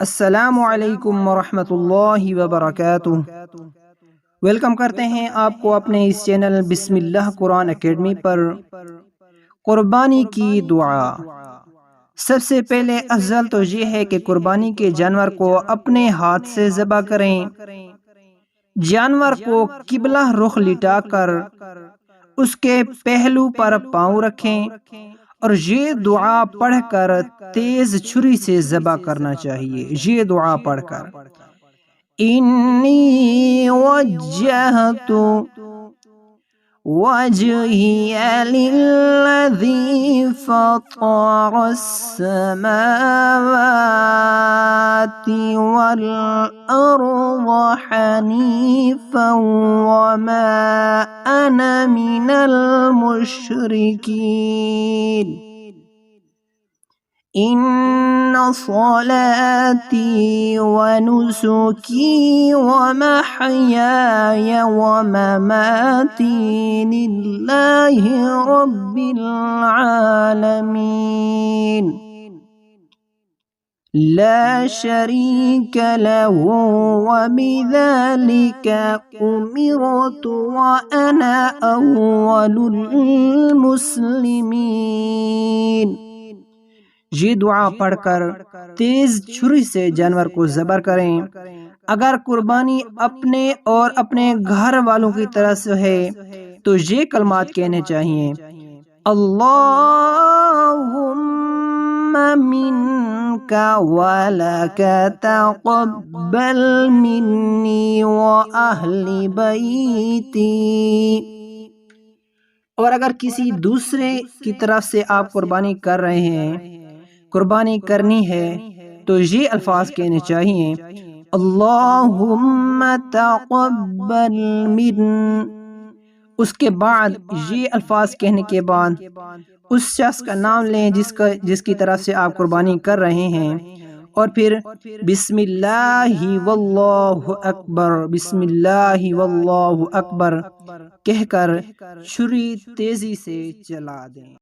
अस्सलामु अलैकुम वरहमतुल्लाहि वबरकातुह। वेलकम करते हैं आपको अपने इस चैनल बिस्मिल्लाह कुरान एकेडमी पर। कुर्बानी की दुआ। सबसे पहले अफजल तो ये है कि कुर्बानी के जानवर को अपने हाथ से ज़बह करें। जानवर को किबला रुख लिटाकर उसके पहलू पर पाँव रखें और ये दुआ पढ़कर तेज छुरी से ज़बह करना चाहिए। ये दुआ पढ़कर इन्नी वज्जहतु वजहिय लिल्लज़ी फ़तरस समावाति वल अर्ज़ हनीफ़न वमा अना मिनल मुश्रिकीन। इन्ना सलाती व नुसुकी व महयाय व ममाती लिल्लाहि रब्बिल आलमीन ला शरीक लहु व बिज़ालिका उमिरतु व अना अव्वलुल मुस्लिमीन। ये दुआ पढ़कर तेज छुरी से जानवर को ज़बर करें। अगर कुर्बानी अपने और अपने घर वालों की तरफ से है तो ये कलमात कहने चाहिए। अल्लाहुम्मा मिन्का वलका तक़ब्बल मिन्नी व अहली बैती। और अगर किसी दूसरे की तरफ से आप कुर्बानी कर रहे हैं, कुर्बानी करनी है, तो ये अल्फाज कहने चाहिए। अल्लाहुम्मा तक़ब्बल मिन। उसके बाद ये अल्फाज कहने के बाद उस शख्स का नाम लें जिसकी तरफ से आप कुर्बानी कर रहे हैं, और फिर बिस्मिल्लाहि वल्लाहु अकबर, बिस्मिल्लाहि वल्लाहु अकबर कहकर छुरी तेजी से चला दें।